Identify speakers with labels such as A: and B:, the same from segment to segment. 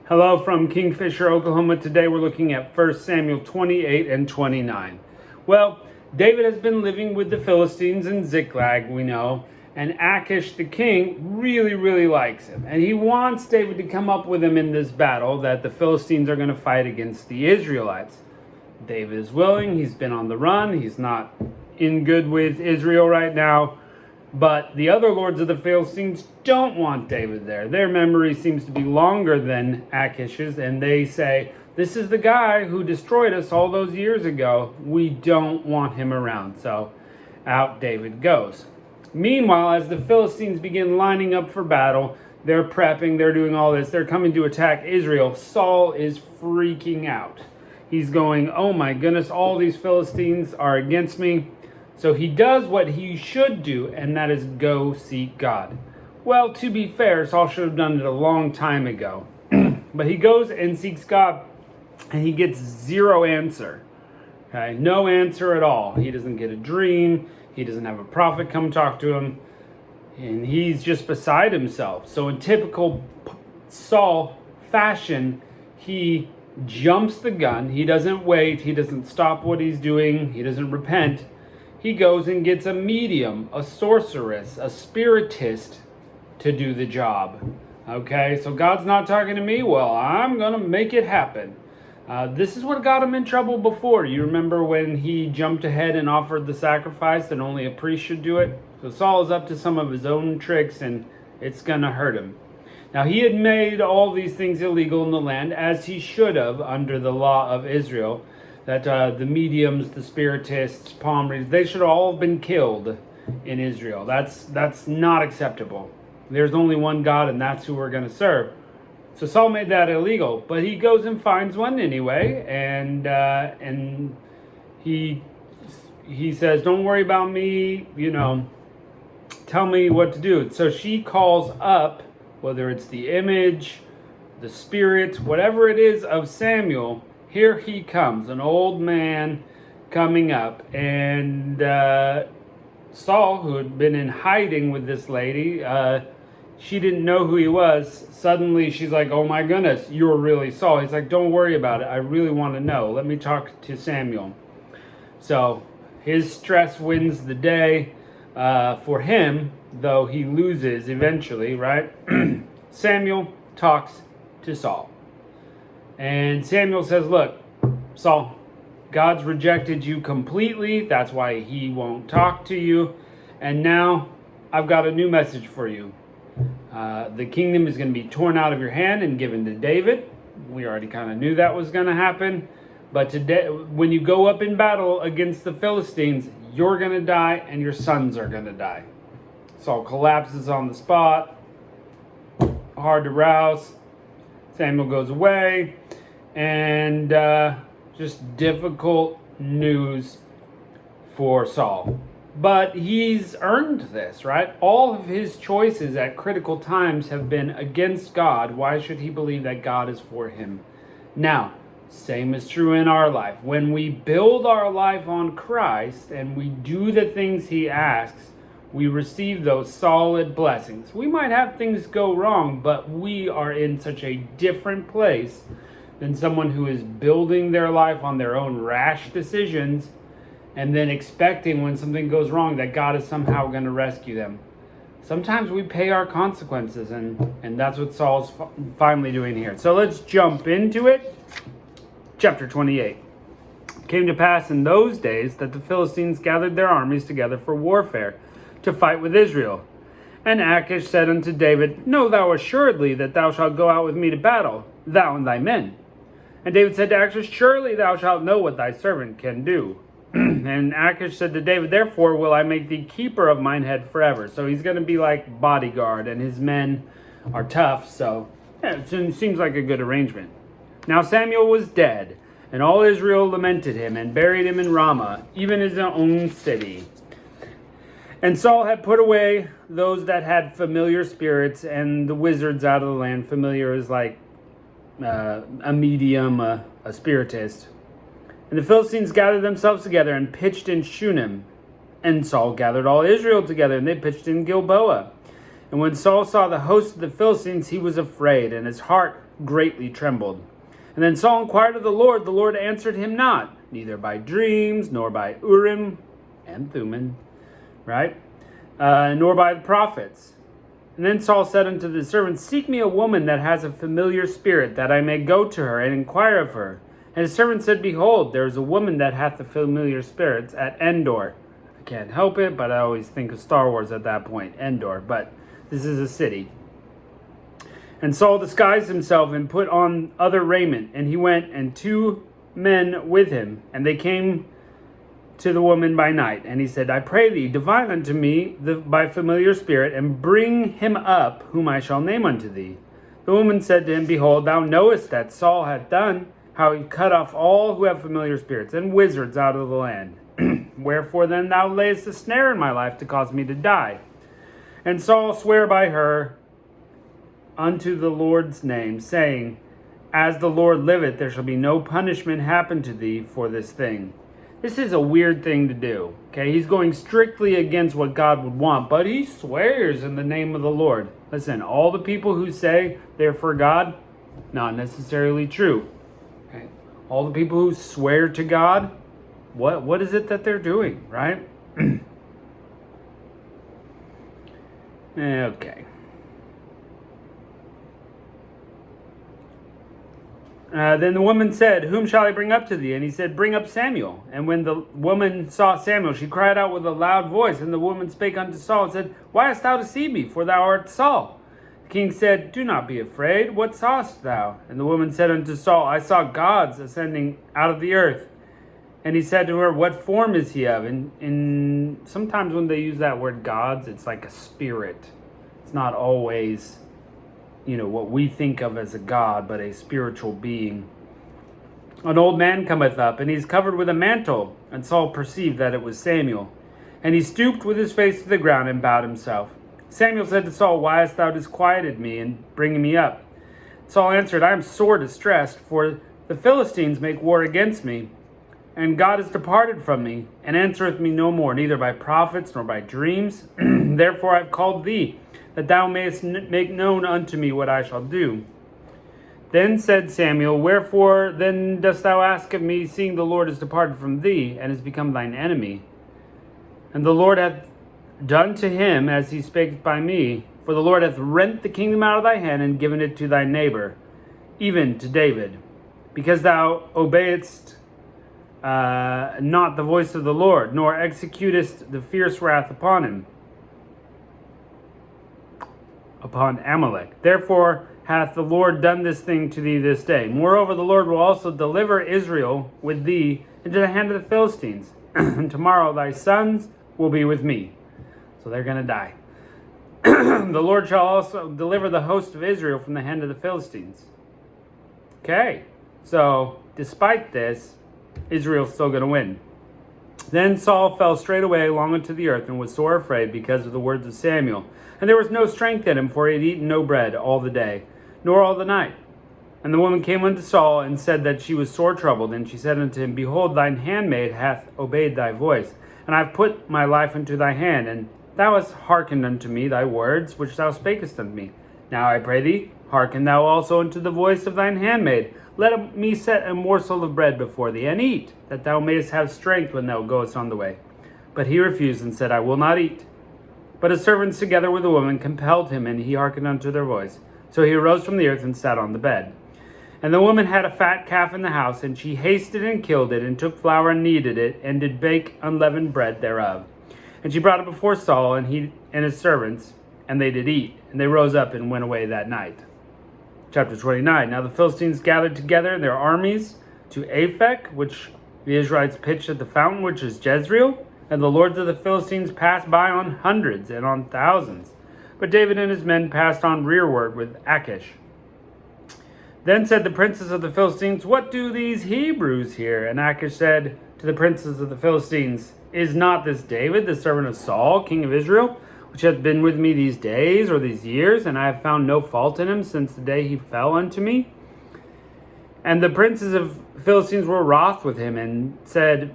A: Hello from Kingfisher, Oklahoma. Today we're looking at 1 Samuel 28 and 29. Well, David has been living with the Philistines in Ziklag, we know, and Achish the king really likes him. And he wants David to come up with him in this battle that the Philistines are going to fight against the Israelites. David is willing. He's been on the run. He's not in good with Israel right now. But the other lords of the Philistines don't want David there. Their memory seems to be longer than Achish's, and they say, this is the guy who destroyed us all those years ago. We don't want him around. So out David goes. Meanwhile, as the Philistines begin lining up for battle, they're prepping, they're doing all this, they're coming to attack Israel. Saul is freaking out. He's going, oh my goodness, all these Philistines are against me. So he does what he should do, and that is go seek God. Well, to be fair, Saul should have done it a long time ago. But he goes and seeks God, and he gets zero answer. Okay, no answer at all. He doesn't get a dream. He doesn't have a prophet come talk to him. And he's just beside himself. So in typical Saul fashion, he jumps the gun. He doesn't wait. He doesn't stop what he's doing. He doesn't repent. He goes and gets a medium, a sorceress, a spiritist to do the job. Okay, so God's not talking to me? Well, I'm going to make it happen. This is what got him in trouble before. You remember when he jumped ahead and offered the sacrifice and only a priest should do it? So Saul is up to some of his own tricks, and it's going to hurt him. Now, he had made all these things illegal in the land, as he should have under the law of Israel. That the mediums, the spiritists, palm readers, they should have all been killed in Israel. That's not acceptable. There's only one God, and that's who we're going to serve. So Saul made that illegal, but he goes and finds one anyway, and he says, "Don't worry about me. Tell me what to do." So she calls up, whether it's the image, the spirit, whatever it is of Samuel. Here he comes, an old man coming up, and Saul, who had been in hiding with this lady, she didn't know who he was. Suddenly she's like, oh my goodness, you're really Saul. He's like, don't worry about it. I really want to know. Let me talk to Samuel. So his stress wins the day for him, though he loses eventually, right? Samuel talks to Saul. And Samuel says, look, Saul, God's rejected you completely. That's why he won't talk to you. And now I've got a new message for you. The kingdom is going to be torn out of your hand and given to David. We already kind of knew that was going to happen. But today, when you go up in battle against the Philistines, you're going to die and your sons are going to die. Saul collapses on the spot. Hard to rouse. Samuel goes away, and just difficult news for Saul. But he's earned this, right? All of his choices at critical times have been against God. Why should he believe that God is for him? Now, same is true in our life. When we build our life on Christ and we do the things he asks, we receive those solid blessings. We might have things go wrong, but we are in such a different place than someone who is building their life on their own rash decisions and then expecting when something goes wrong that God is somehow going to rescue them. Sometimes we pay our consequences, and that's what Saul's finally doing here. So let's jump into it. Chapter 28. It came to pass in those days that the Philistines gathered their armies together for warfare, to fight with Israel. And Achish said unto David, know thou assuredly that thou shalt go out with me to battle, thou and thy men. And David said to Achish, surely thou shalt know what thy servant can do. And Achish said to David, therefore will I make thee keeper of mine head forever. So he's going to be like bodyguard, and his men are tough, so it seems like a good arrangement. Now Samuel was dead, and all Israel lamented him, and buried him in Ramah, even his own city. And Saul had put away those that had familiar spirits and the wizards out of the land. Familiar is like a medium, a spiritist. And the Philistines gathered themselves together and pitched in Shunem. And Saul gathered all Israel together, and they pitched in Gilboa. And when Saul saw the host of the Philistines, he was afraid, and his heart greatly trembled. And then Saul inquired of the Lord. The Lord answered him not, neither by dreams, nor by Urim and Thummim, right? Nor by the prophets. And then Saul said unto the servants, Seek me a woman that has a familiar spirit, that I may go to her and inquire of her. And his servant said, Behold, there is a woman that hath the familiar spirits at Endor. I can't help it, but I always think of Star Wars at that point, Endor. But this is a city. And Saul disguised himself and put on other raiment. And he went, and 2 men with him. And they came to the woman by night. And he said, I pray thee, divine unto me by familiar spirit, and bring him up, whom I shall name unto thee. The woman said to him, Behold, thou knowest that Saul hath done, how he cut off all who have familiar spirits, and wizards out of the land. Wherefore then thou layest a snare in my life to cause me to die. And Saul sware by her unto the Lord's name, saying, As the Lord liveth, there shall be no punishment happen to thee for this thing. This is a weird thing to do. Okay, he's going strictly against what God would want, but he swears in the name of the Lord. Listen, all the people who say they're for God, not necessarily true. Okay, all the people who swear to God, what is it that they're doing, right? Okay. Then the woman said, Whom shall I bring up to thee? And he said, Bring up Samuel. And when the woman saw Samuel, she cried out with a loud voice. And the woman spake unto Saul and said, Why hast thou deceived me? For thou art Saul. The king said, Do not be afraid. What sawest thou? And the woman said unto Saul, I saw gods ascending out of the earth. And he said to her, What form is he of? And sometimes when they use that word gods, it's like a spirit. It's not always, what we think of as a god, but a spiritual being. An old man cometh up, and he is covered with a mantle. And Saul perceived that it was Samuel. And he stooped with his face to the ground and bowed himself. Samuel said to Saul, Why hast thou disquieted me in bringing me up? Saul answered, I am sore distressed, for the Philistines make war against me. And God is departed from me, and answereth me no more, neither by prophets nor by dreams. Therefore I have called thee, that thou mayest make known unto me what I shall do. Then said Samuel, Wherefore then dost thou ask of me, seeing the Lord is departed from thee, and is become thine enemy? And the Lord hath done to him as he spake by me. For the Lord hath rent the kingdom out of thy hand, and given it to thy neighbor, even to David, because thou obeyedst not the voice of the Lord, nor executest the fierce wrath upon Amalek. Therefore hath the Lord done this thing to thee this day. Moreover, the Lord will also deliver Israel with thee into the hand of the Philistines. And tomorrow thy sons will be with me. So they're going to die. The Lord shall also deliver the host of Israel from the hand of the Philistines. Okay, so despite this, Israel's still going to win. Then Saul fell straightway along unto the earth, and was sore afraid because of the words of Samuel. And there was no strength in him, for he had eaten no bread all the day, nor all the night. And the woman came unto Saul, and said that she was sore troubled. And she said unto him, Behold, thine handmaid hath obeyed thy voice, and I have put my life into thy hand, and thou hast hearkened unto me thy words, which thou spakest unto me. Now I pray thee, hearken thou also unto the voice of thine handmaid. Let me set a morsel of bread before thee, and eat, that thou mayest have strength when thou goest on the way. But he refused, and said, I will not eat. But his servants together with the woman compelled him, and he hearkened unto their voice. So he arose from the earth, and sat on the bed. And the woman had a fat calf in the house, and she hasted and killed it, and took flour and kneaded it, and did bake unleavened bread thereof. And she brought it before Saul, and he and his servants, and they did eat. And they rose up and went away that night. Chapter 29. Now the Philistines gathered together their armies to Aphek, which the Israelites pitched at the fountain, which is Jezreel. And the lords of the Philistines passed by on hundreds and on thousands. But David and his men passed on rearward with Achish. Then said the princes of the Philistines, What do these Hebrews here? And Achish said to the princes of the Philistines, Is not this David, the servant of Saul, king of Israel, which hath been with me these days or these years, and I have found no fault in him since the day he fell unto me? And the princes of Philistines were wroth with him, and said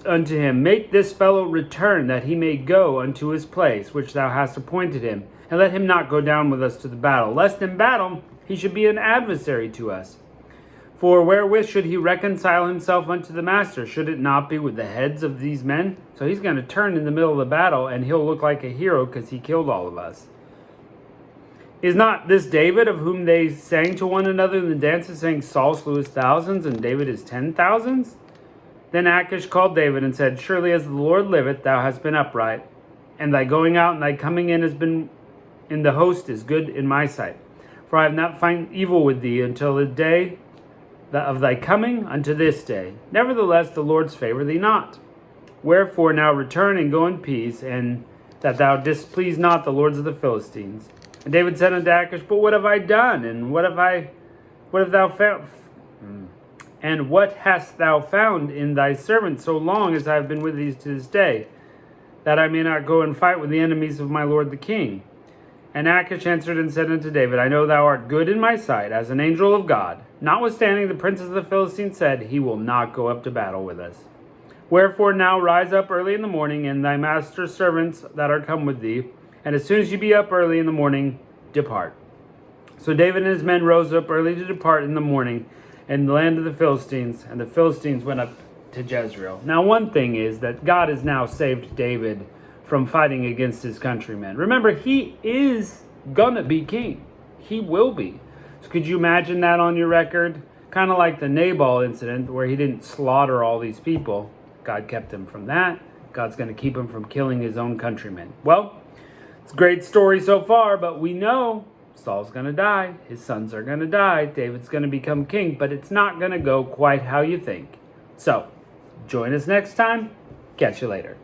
A: unto him, Make this fellow return, that he may go unto his place, which thou hast appointed him, and let him not go down with us to the battle, lest in battle he should be an adversary to us. For wherewith should he reconcile himself unto the master? Should it not be with the heads of these men? So he's going to turn in the middle of the battle, and he'll look like a hero because he killed all of us. Is not this David, of whom they sang to one another in the dances, saying, Saul slew his thousands, and David his 10,000s? Then Achish called David and said, Surely as the Lord liveth, thou hast been upright, and thy going out and thy coming in has been in the host is good in my sight. For I have not found evil with thee until the day of thy coming unto this day. Nevertheless, the Lord's favor thee not. Wherefore now return and go in peace, and that thou displease not the lords of the Philistines. And David said unto Achish, But what have I done? And what have thou found? And what hast thou found in thy servant so long as I have been with thee to this day, that I may not go and fight with the enemies of my lord the king? And Achish answered and said unto David, I know thou art good in my sight, as an angel of God. Notwithstanding, the princes of the Philistines said, He will not go up to battle with us. Wherefore now rise up early in the morning, and thy master's servants that are come with thee, and as soon as ye be up early in the morning, depart. So David and his men rose up early to depart in the morning in the land of the Philistines, and the Philistines went up to Jezreel. Now one thing is that God has now saved David from fighting against his countrymen. Remember, he is gonna be king. He will be. So could you imagine that on your record? Kind of like the Nabal incident where he didn't slaughter all these people. God kept him from that. God's going to keep him from killing his own countrymen. Well, it's a great story so far, but we know Saul's going to die. His sons are going to die. David's going to become king, but it's not going to go quite how you think. So, join us next time. Catch you later.